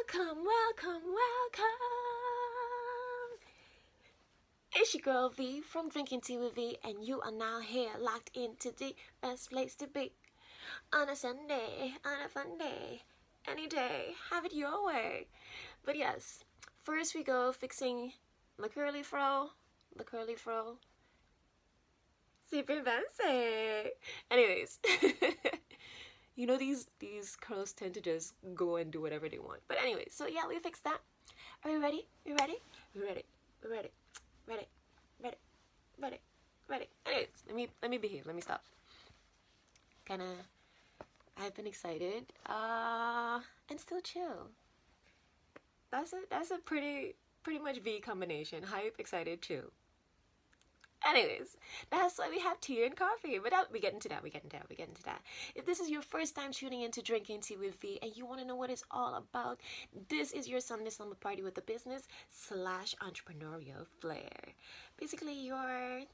Welcome, welcome, welcome. It's your girl V from Drinking Tea with V, and you are now here locked into the best place to be on a Sunday, on a fun day, any day. Have it your way. But yes, first we go fixing the curly fro, super fancy. Anyways, you know these curls tend to just go and do whatever they want. But anyway, so yeah, we fixed that. Are you ready? You ready? We ready? We ready? Ready? Ready? Ready? Ready? Anyways, let me behave. Let me stop. I've been excited, and still chill. That's a pretty much V combination. Hype, excited, chill. Anyways, that's why we have tea and coffee. But we get into that. If this is your first time tuning into Drinking Tea with V and you want to know what it's all about, this is your Sunday slumber party with a business / entrepreneurial flair. Basically, your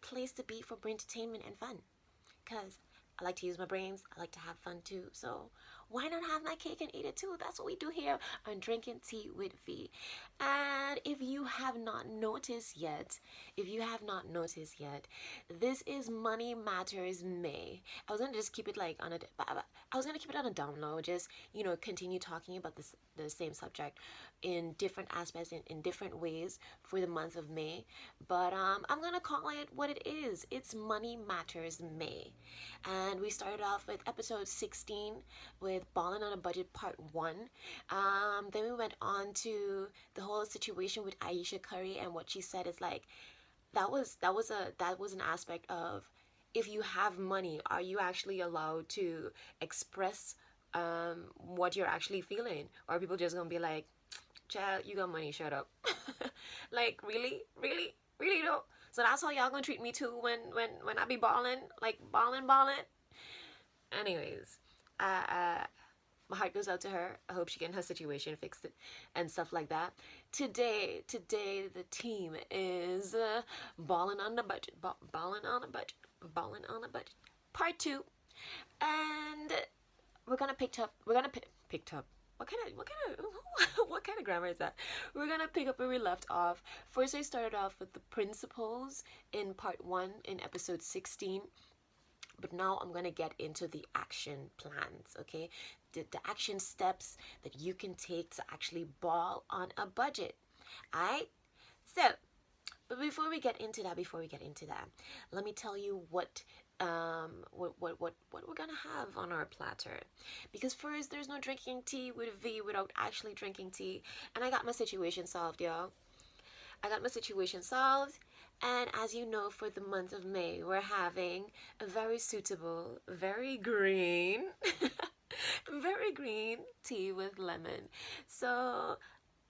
place to be for entertainment and fun. Because I like to use my brains. I like to have fun too. So why not have my cake and eat it too? That's what we do here on Drinking Tea with V. And if you have not noticed yet, this is Money Matters May. I was gonna just keep it like on I was gonna keep it on a down low, just continue talking about the same subject in different aspects, in different ways for the month of May. But I'm gonna call it what it is. It's Money Matters May. And we started off with episode 16 with Ballin' on a Budget Part 1. Then we went on to the whole situation with Aisha Curry, and what she said is like that was an aspect of, if you have money, are you actually allowed to express what you're actually feeling? Or are people just gonna be like, child, you got money, shut up. Like, really though? So that's how y'all gonna treat me too when I be balling? Like balling? Anyways, my heart goes out to her. I hope she getting her situation fixed and stuff like that. Today the team is balling on the budget, balling on a budget, part 2, and we're gonna pick up. What kind of grammar is that? We're gonna pick up where we left off. First, I started off with the principles in part 1 in episode 16. But now I'm going to get into the action plans, okay? The action steps that you can take to actually ball on a budget. Alright? So, but before we get into that, let me tell you what we're gonna have on our platter. Because first, there's no drinking tea with V without actually drinking tea. And I got my situation solved, y'all. And as you know, for the month of May, we're having a very suitable, very green, very green tea with lemon. So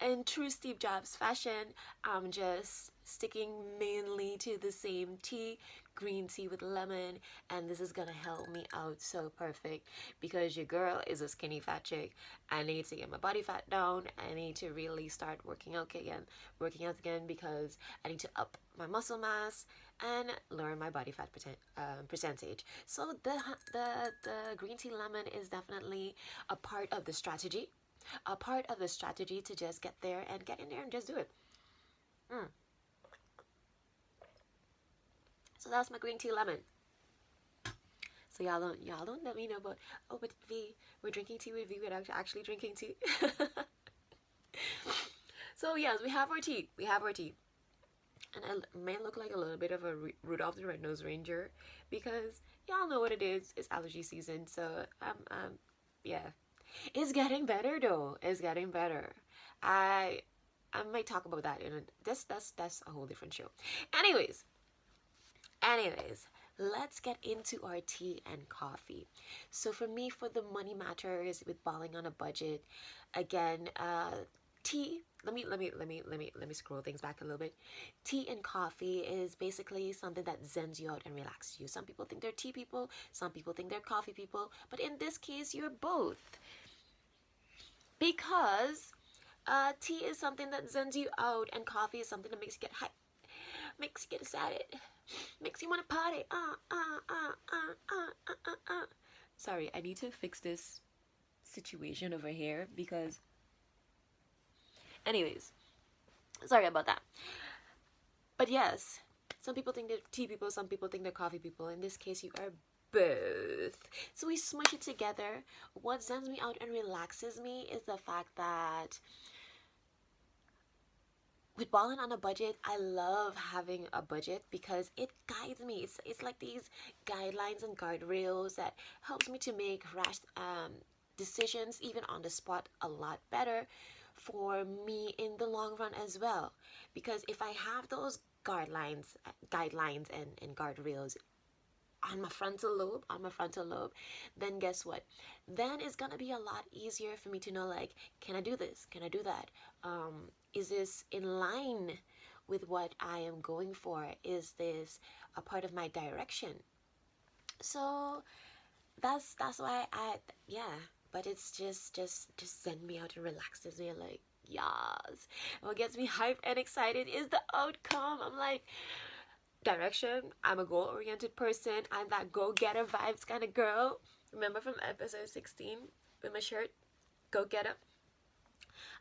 in true Steve Jobs fashion, I'm just sticking mainly to the same tea, green tea with lemon, and this is gonna help me out so perfect because your girl is a skinny fat chick. I need to get my body fat down. I need to really start working out again because I need to up my muscle mass and lower my body fat percentage. So the green tea lemon is definitely a part of the strategy. To just get there and get in there and just do it. So that's my green tea lemon. So y'all don't let me know about, oh, but V, we're drinking tea with V without actually drinking tea. So yes, we have our tea. And I may look like a little bit of a Rudolph the Red-Nosed Reindeer because y'all know what it is. It's allergy season, so yeah. It's getting better though. I might talk about that in that's a whole different show. Anyways, let's get into our tea and coffee. So for me, for the money matters with balling on a budget, again, tea. Let me scroll things back a little bit. Tea and coffee is basically something that zens you out and relaxes you. Some people think they're tea people, some people think they're coffee people, but in this case, you're both. Because tea is something that zens you out, and coffee is something that makes you get hype, makes you get excited, makes you want to party. Sorry, I need to fix this situation over here because Anyways, sorry about that. But yes, some people think they're tea people, some people think they're coffee people. In this case, you are both. So we smush it together. What sends me out and relaxes me is the fact that with balling on a budget, I love having a budget because it guides me. It's like these guidelines and guardrails that helps me to make rash decisions even on the spot a lot better for me in the long run as well. Because if I have those guidelines and guardrails on my frontal lobe, then guess what? Then it's gonna be a lot easier for me to know, like, can I do this? Can I do that? Is this in line with what I am going for? Is this a part of my direction? So that's why I, yeah. But it's just send me out and relaxes me, like, yes. What gets me hyped and excited is the outcome. I'm like, direction. I'm a goal oriented person. I'm that go getter vibes kind of girl. Remember from episode 16 with my shirt? Go getter.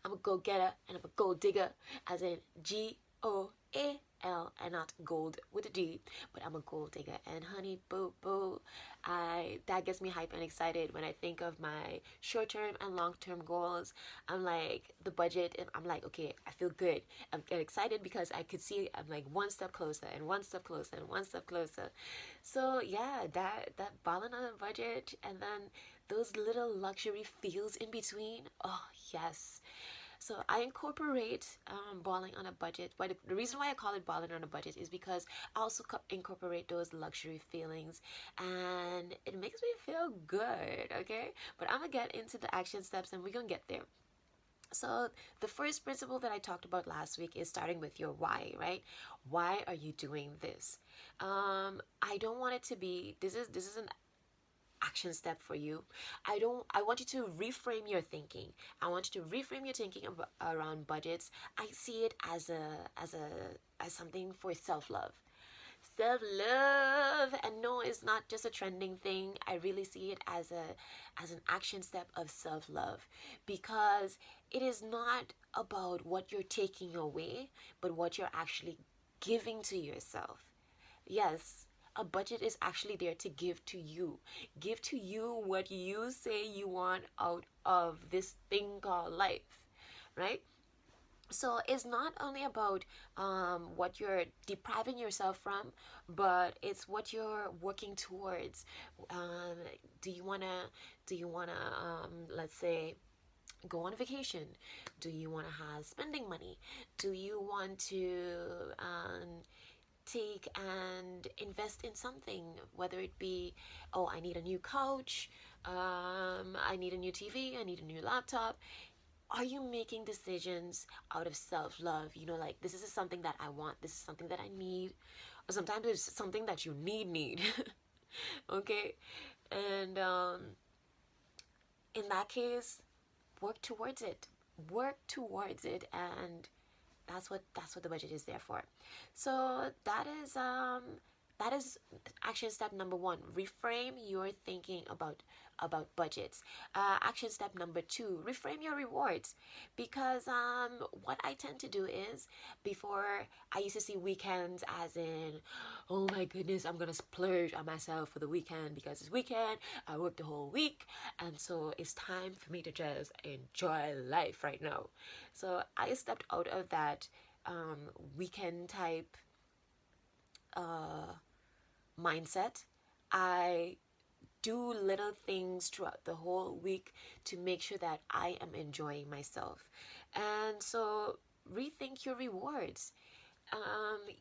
I'm a go getter and I'm a gold digger, as in GOAL, and not gold with a D, but I'm a gold digger. And honey, boo boo, that gets me hype and excited when I think of my short term and long term goals. I'm like the budget, and I'm like, okay, I feel good. I'm get excited because I could see I'm like one step closer and one step closer and one step closer. So yeah, that balling on a budget, and then those little luxury feels in between. Oh yes. So I incorporate balling on a budget. But the reason why I call it balling on a budget is because I also incorporate those luxury feelings, and it makes me feel good. Okay, but I'm gonna get into the action steps, and we're gonna get there. So the first principle that I talked about last week is starting with your why, right? Why are you doing this? I don't want it to be. This is an action step for you. I want you to reframe your thinking. I want you to reframe your thinking around budgets. I see it as something for self-love. Self-love. And no, it's not just a trending thing. I really see it as an action step of self-love, because it is not about what you're taking away, but what you're actually giving to yourself. Yes, a budget is actually there to give to you. Give to you what you say you want out of this thing called life, right? So it's not only about what you're depriving yourself from, but it's what you're working towards. Um, do you wanna let's say go on a vacation? Do you wanna have spending money? Do you want to take and invest in something, whether it be, oh, I need a new couch, I need a new TV, I need a new laptop. Are you making decisions out of self-love? You know, like, this is something that I want, this is something that I need, or sometimes it's something that you need. Okay. And in that case, work towards it. Work towards it, and that's what the budget is there for. So that is action step number one. Reframe your thinking about budgets. Action step number two, reframe your rewards, because what I tend to do is, before, I used to see weekends as in, oh my goodness, I'm gonna splurge on myself for the weekend because it's weekend, I worked the whole week, and so it's time for me to just enjoy life right now. So I stepped out of that weekend type uh, mindset. I do little things throughout the whole week to make sure that I am enjoying myself. And so rethink your rewards.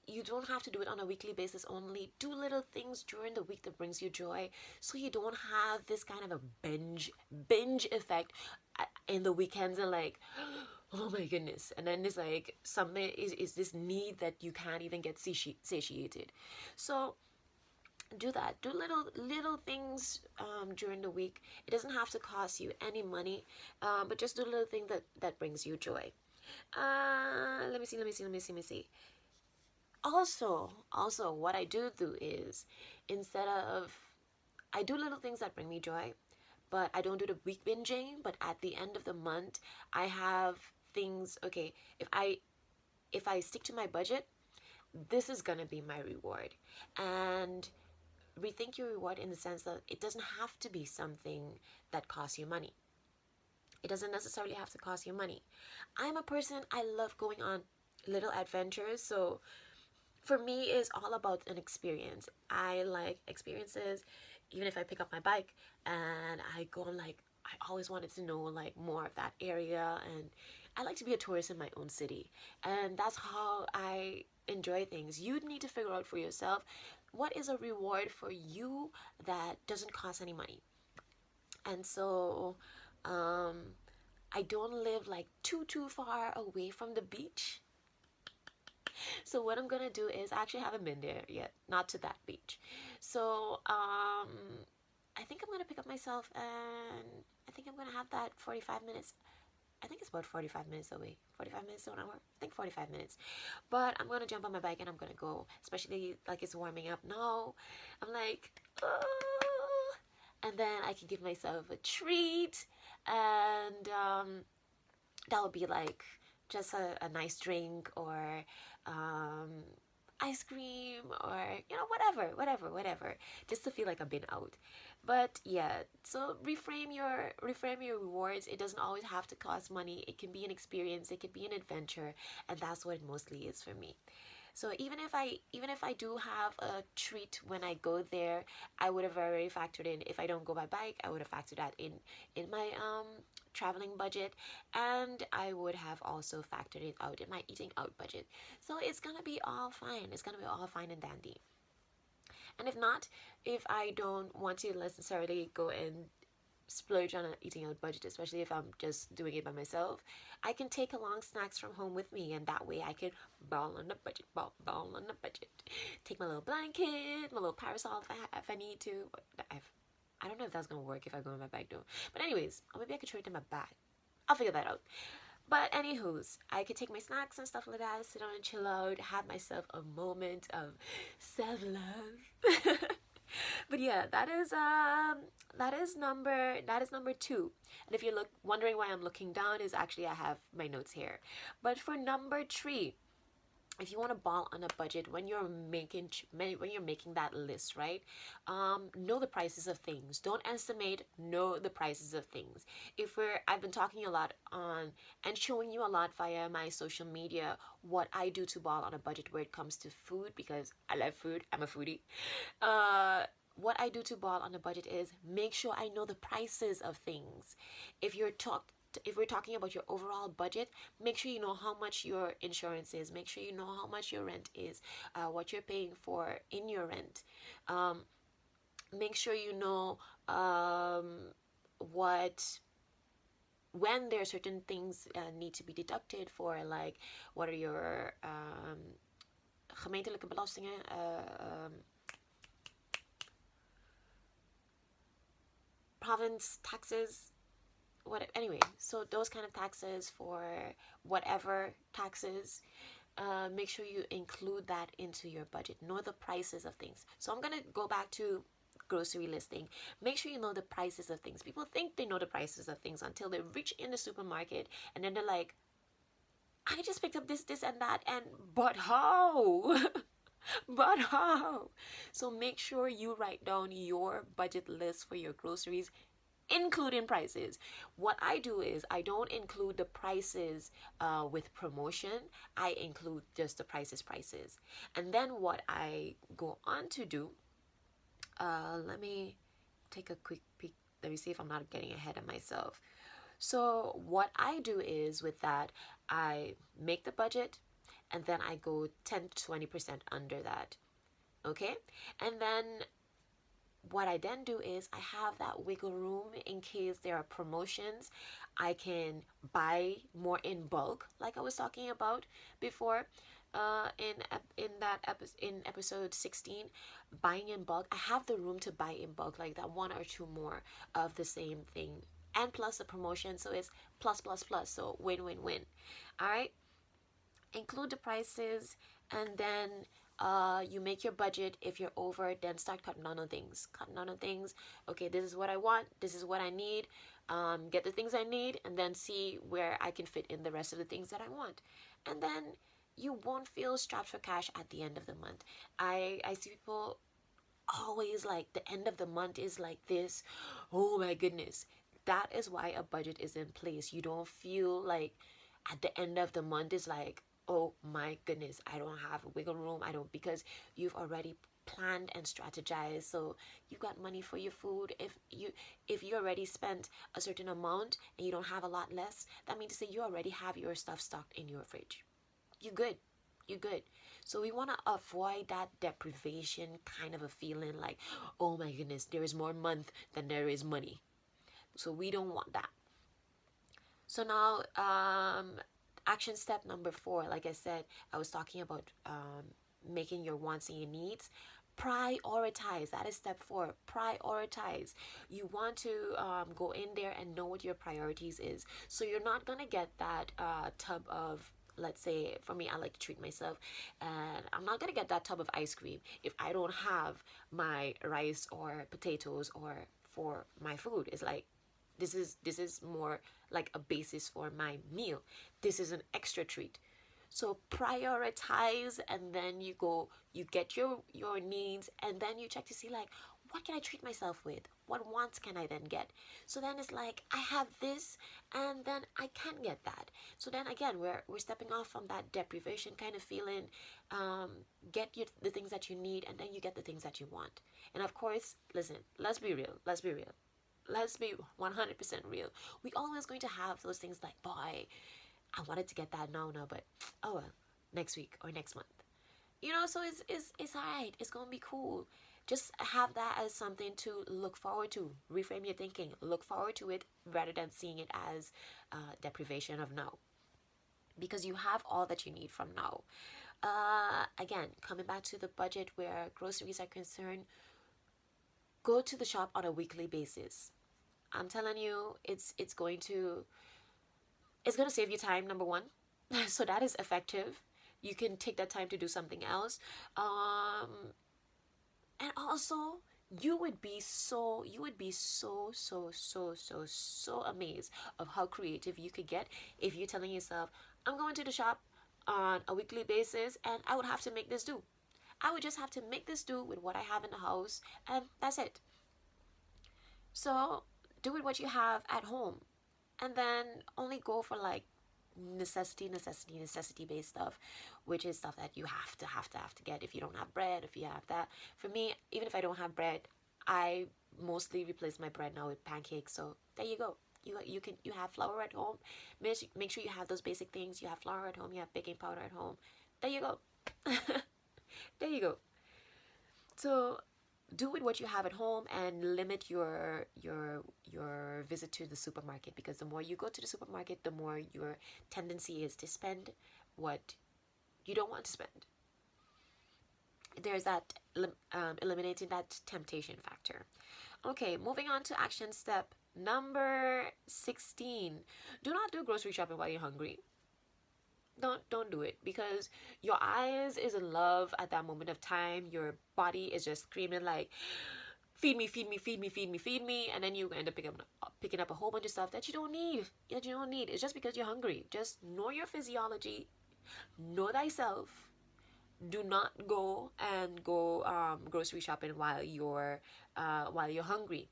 You don't have to do it on a weekly basis only. Do little things during the week that brings you joy, so you don't have this kind of a binge effect in the weekends, and like, oh my goodness, and then it's like something is this need that you can't even get satiated. So do that. Do little things during the week. It doesn't have to cost you any money, but just do little thing that brings you joy. Let me see. Also, what I do is, instead of, I do little things that bring me joy, but I don't do the week binging. But at the end of the month, I have things, okay, if I stick to my budget, this is gonna be my reward. And rethink your reward in the sense that it doesn't have to be something that costs you money. It doesn't necessarily have to cost you money. I'm a person, I love going on little adventures. So for me, it's all about an experience. I like experiences. Even if I pick up my bike and I go on, like, I always wanted to know like more of that area, and I like to be a tourist in my own city, and that's how I enjoy things. You need to figure out for yourself what is a reward for you that doesn't cost any money. And so um I don't live like too far away from the beach. So what I'm gonna do is, I actually haven't been there yet, not to that beach. So I think I'm gonna pick up myself, and I think I'm gonna have that 45 minutes. I think it's about 45 minutes away. 45 minutes to an hour? I think 45 minutes. But I'm gonna jump on my bike and I'm gonna go, especially like it's warming up now. I'm like, oh, and then I can give myself a treat, and that would be like just a nice drink, or um, ice cream, or whatever, just to feel like I've been out. But yeah, so reframe your rewards. It doesn't always have to cost money. It can be an experience, it can be an adventure, and that's what it mostly is for me. So even if I do have a treat when I go there, I would have already factored in. If I don't go by bike, I would have factored that in my traveling budget, and I would have also factored it out in my eating out budget. So it's gonna be all fine. It's gonna be all fine and dandy. And if not, if I don't want to necessarily go and splurge on an eating out budget, especially if I'm just doing it by myself, I can take along snacks from home with me, and that way I can ball on the budget, ball on the budget. Take my little blanket, my little parasol if I need to. I don't know if that's gonna work if I go on my bike though. But anyways, or maybe I could throw it in my bag. I'll figure that out. But anywho's, I could take my snacks and stuff like that, sit down and chill out, have myself a moment of self-love. But yeah, that is number two. And if you're wondering why I'm looking down, is actually I have my notes here. But for number three, if you want to ball on a budget, when you're making that list, right, know the prices of things. Don't estimate, know the prices of things. I've been talking a lot on and showing you a lot via my social media what I do to ball on a budget where it comes to food, because I love food. I'm a foodie. What I do to ball on a budget is make sure I know the prices of things. If we're talking about your overall budget, make sure you know how much your insurance is. Make sure you know how much your rent is, what you're paying for in your rent. Make sure you know when there are certain things need to be deducted for, like what are your gemeentelijke belastingen, province taxes, anyway, so those kind of taxes, for whatever taxes, make sure you include that into your budget. Know the prices of things. So I'm gonna go back to grocery listing. Make sure you know the prices of things. People think they know the prices of things until they reach in the supermarket, and then they're like, I just picked up this and that, and but how? But how? So make sure you write down your budget list for your groceries, including prices. What I do is I don't include the prices with promotion. I include just the prices. And then what I go on to do, let me take a quick peek. Let me see if I'm not getting ahead of myself. So what I do is, with that, I make the budget, and then I go 10 to 20% under that. Okay? And then what I then do is I have that wiggle room in case there are promotions. I can buy more in bulk, like I was talking about before, in episode 16, buying in bulk. I have the room to buy in bulk, like that one or two more of the same thing, and plus the promotion, so it's plus. So win. All right, include the prices, and then You make your budget. If you're over, then start cutting down on things. Cutting down on things. Okay, this is what I want. This is what I need. Get the things I need, and then see where I can fit in the rest of the things that I want. And then you won't feel strapped for cash at the end of the month. I see people always like the end of the month is like this. Oh my goodness. That is why a budget is in place. You don't feel like at the end of the month is like, oh my goodness, I don't have wiggle room. I don't, because you've already planned and strategized. So you got money for your food. If you already spent a certain amount and you don't have a lot less, that means to say you already have your stuff stocked in your fridge. You good. You good. So we want to avoid that deprivation kind of a feeling like, oh my goodness, there is more month than there is money. So we don't want that. So now, action step number 4, like I said, I was talking about making your wants and your needs. Prioritize. That is step 4. Prioritize. You want to go in there and know what your priorities is. So you're not gonna get that tub of, let's say for me, I like to treat myself, and I'm not gonna get that tub of ice cream if I don't have my rice or potatoes or for my food. It's like, this is more like a basis for my meal. This is an extra treat. So prioritize, and then you get your needs, and then you check to see like, what can I treat myself with? What wants can I then get? So then it's like, I have this, and then I can get that. So then again, we're stepping off from that deprivation kind of feeling. Get the things that you need, and then you get the things that you want. And of course, listen, let's be real. Let's be 100% real. We always going to have those things like, boy, I wanted to get that now, but oh well, next week or next month. So it's alright. It's gonna be cool. Just have that as something to look forward to. Reframe your thinking. Look forward to it rather than seeing it as deprivation of now. Because you have all that you need from now. Again, coming back to the budget where groceries are concerned, go to the shop on a weekly basis. I'm telling you, it's going to save you time, number 1. So that is effective. You can take that time to do something else. And also, you would be so amazed of how creative you could get if you're telling yourself, I'm going to the shop on a weekly basis, and I would have to make this do. I would just have to make this do with what I have in the house, and that's it. So do with what you have at home, and then only go for like necessity based stuff, which is stuff that you have to get. If you don't have bread, if you have that. For me, even if I don't have bread, I mostly replace my bread now with pancakes. So there you go. You have flour at home. Make sure you have those basic things. You have flour at home. You have baking powder at home. There you go. There you go. So do with what you have at home, and limit your visit to the supermarket, because the more you go to the supermarket, the more your tendency is to spend what you don't want to spend. There's that eliminating that temptation factor. Okay, moving on to action step number 16. Do not do grocery shopping while you're hungry. Don't do it, because your eyes is in love at that moment of time. Your body is just screaming like, feed me, and then you end up picking up a whole bunch of stuff that you don't need. It's just because you're hungry. Just know your physiology, know thyself. Do not go grocery shopping while you're hungry.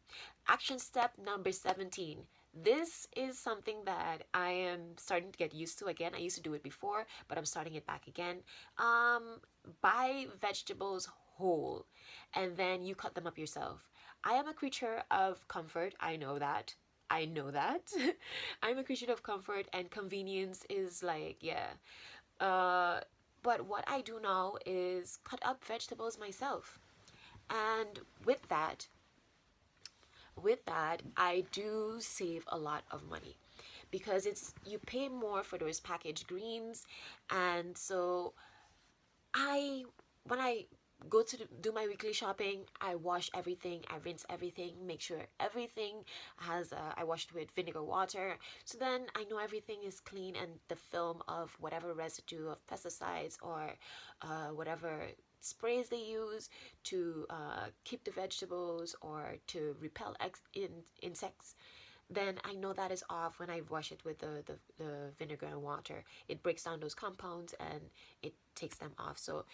Action step number 17. This is something that I am starting to get used to again. I used to do it before, but I'm starting it back again. Buy vegetables whole, and then you cut them up yourself. I am a creature of comfort. I know that. I'm a creature of comfort, and convenience is like, yeah. But what I do now is cut up vegetables myself. And with that, I do save a lot of money, because you pay more for those packaged greens. And so when I do my weekly shopping. I wash everything, I rinse everything, make sure everything has I washed with vinegar water, so then I know everything is clean, and the film of whatever residue of pesticides or whatever sprays they use to keep the vegetables or to repel insects, then I know that is off when I wash it with the vinegar and water. It breaks down those compounds and it takes them off. So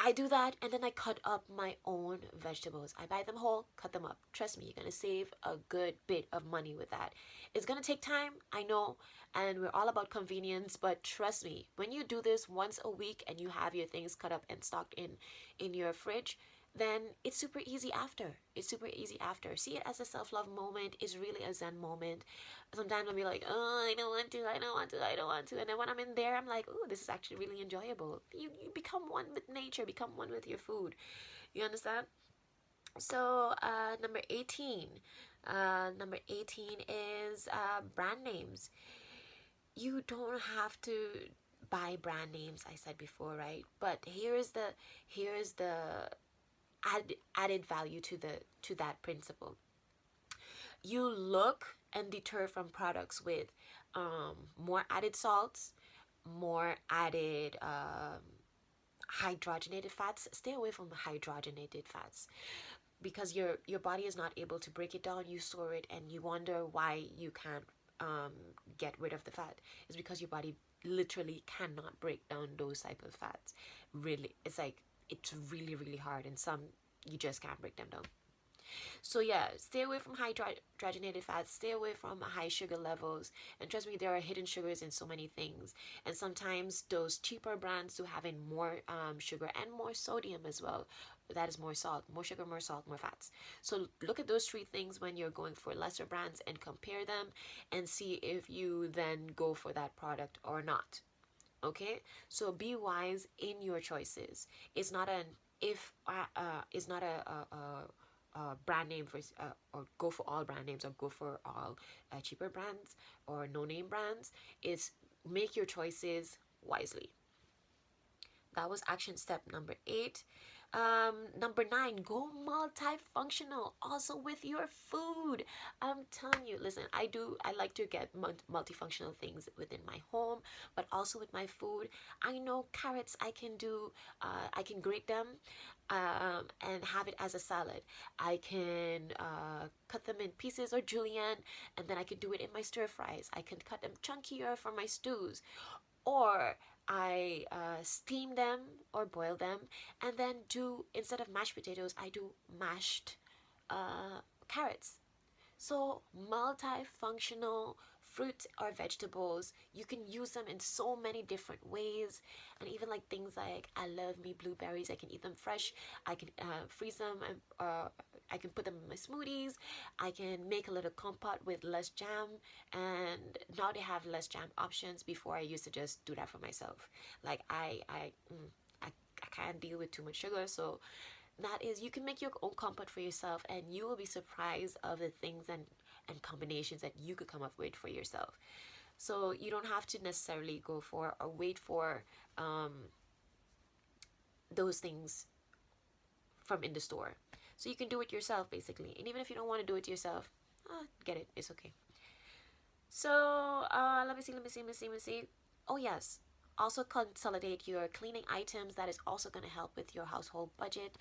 I do that, and then I cut up my own vegetables. I buy them whole, cut them up. Trust me, you're gonna save a good bit of money with that. It's gonna take time, I know, and we're all about convenience, but trust me, when you do this once a week and you have your things cut up and stocked in your fridge, then it's super easy after. It's super easy after. See it as a self-love moment. It's really a zen moment. Sometimes I'll be like, oh, I don't want to, I don't want to, I don't want to. And then when I'm in there, I'm like, oh, this is actually really enjoyable. You become one with nature, become one with your food. You understand? So number 18. Number 18 is brand names. You don't have to buy brand names, I said before, right? But here's the added value to that principle. You look and deter from products with more added salts, more added hydrogenated fats. Stay away from hydrogenated fats because your body is not able to break it down. You store it and you wonder why you can't get rid of the fat. It's because your body literally cannot break down those type of fats. Really, it's really really hard, and some you just can't break them down. So yeah, stay away from hydrogenated fats, stay away from high sugar levels, and trust me, there are hidden sugars in so many things, and sometimes those cheaper brands do have in more sugar and more sodium as well. That is more salt, more sugar, more salt, more fats. So look at those three things when you're going for lesser brands and compare them and see if you then go for that product or not. Okay, so be wise in your choices. It's not an if it's not brand name for or go for all brand names or go for all cheaper brands or no name brands. Is make your choices wisely. That was action step number 8. Number 9, go multifunctional also with your food. I'm telling you, listen, I like to get multifunctional things within my home, but also with my food. I know carrots, I can grate them and have it as a salad. I can cut them in pieces or julienne, and then I can do it in my stir fries. I can cut them chunkier for my stews, or I steam them or boil them, and then instead of mashed potatoes, I do mashed carrots. So multifunctional fruits or vegetables, you can use them in so many different ways. And even like things like, I love me blueberries, I can eat them fresh, I can freeze them, and I can put them in my smoothies, I can make a little compote with less jam. And now they have less jam options. Before I used to just do that for myself. Like I can't deal with too much sugar, so that is, you can make your own compote for yourself, and you will be surprised of the things and combinations that you could come up with for yourself. So you don't have to necessarily go for or wait for those things from in the store. So you can do it yourself basically. And even if you don't want to do it yourself, get it, it's okay. So let me see. Oh yes, also consolidate your cleaning items. That is also going to help with your household budget.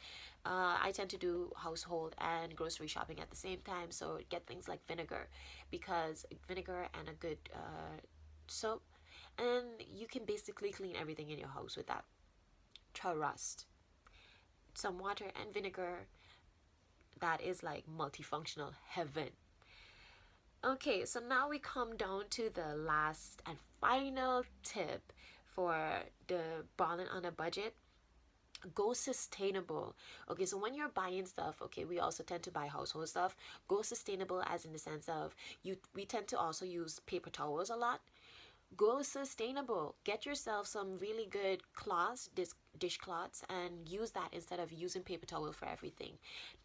I tend to do household and grocery shopping at the same time, so get things like vinegar, because vinegar and a good soap, and you can basically clean everything in your house with that. Trust. Some water and vinegar, that is like multifunctional heaven. Okay, so now we come down to the last and final tip for the balling on a budget. Go sustainable. Okay, so when you're buying stuff, okay, we also tend to buy household stuff. Go sustainable as in the sense of we tend to also use paper towels a lot. Go sustainable. Get yourself some really good cloths, dishcloths, and use that instead of using paper towel for everything.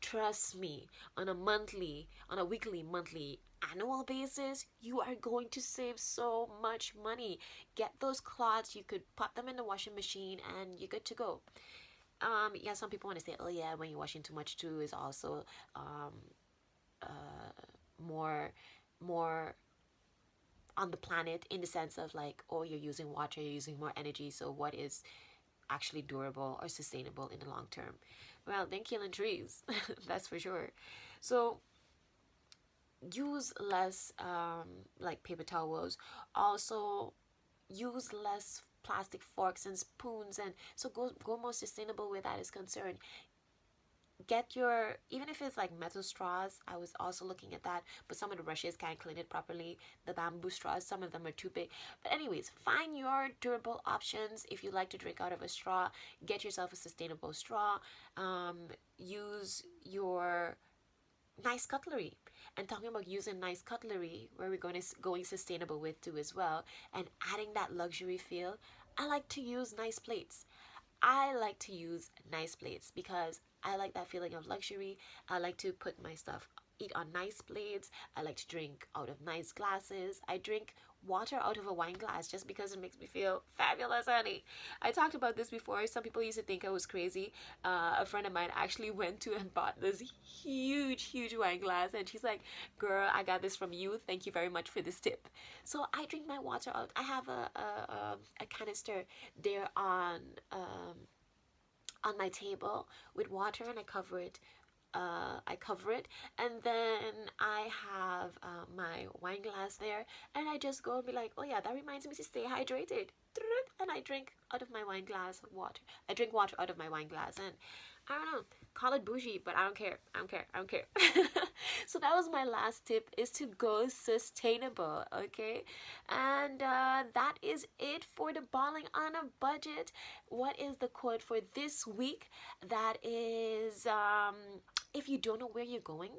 Trust me, on a weekly, monthly, annual basis, you are going to save so much money. Get those cloths, you could put them in the washing machine and you're good to go. Yeah, some people want to say, oh yeah, when you're washing too much too is also more more on the planet, in the sense of like, oh, you're using water, you're using more energy, so what is actually durable or sustainable in the long term? Well, then killing trees, that's for sure. So use less like paper towels. Also use less plastic forks and spoons, and so go more sustainable where that is concerned. Get your, even if it's like metal straws, I was also looking at that, but some of the brushes can't clean it properly. The bamboo straws, some of them are too big. But anyways, find your durable options. If you like to drink out of a straw, get yourself a sustainable straw. Use your nice cutlery. And talking about using nice cutlery, where we're going sustainable with too as well, and adding that luxury feel, I like to use nice plates. I like to use nice plates because I like that feeling of luxury. I like to put my stuff, eat on nice plates. I like to drink out of nice glasses. I drink water out of a wine glass just because it makes me feel fabulous, honey. I talked about this before. Some people used to think I was crazy. A friend of mine actually went to and bought this huge wine glass, and she's like, girl, I got this from you, thank you very much for this tip. So I drink my water out. I have a canister there on my table with water, and I cover it, and then I have my wine glass there, and I just go and be like, oh yeah, that reminds me to stay hydrated, and I drink out of my wine glass water. I drink water out of my wine glass, and I don't know, call it bougie, but I don't care. I don't care. I don't care. So that was my last tip, is to go sustainable, okay? And that is it for the balling on a budget. What is the quote for this week? That is, if you don't know where you're going,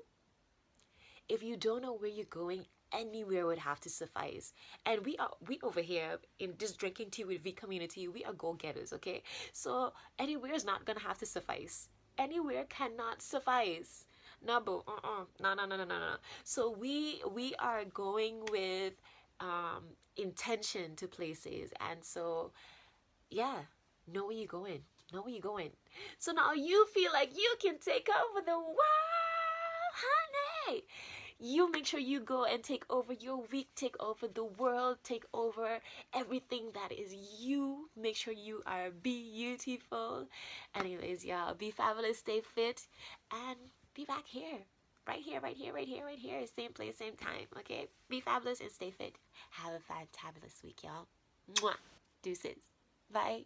if you don't know where you're going, anywhere would have to suffice. And we over here in this drinking tea with V community, we are go-getters, okay? So anywhere is not gonna have to suffice. Anywhere cannot suffice. No, boo. No. So we are going with intention to places, and so yeah, know where you're going. Know where you're going. So now you feel like you can take over the world, honey. You make sure you go and take over your week, take over the world, take over everything that is you. Make sure you are beautiful. Anyways, y'all, be fabulous, stay fit, and be back here. Right here, right here, right here, right here. Same place, same time, okay? Be fabulous and stay fit. Have a fantabulous week, y'all. Mwah. Deuces. Bye.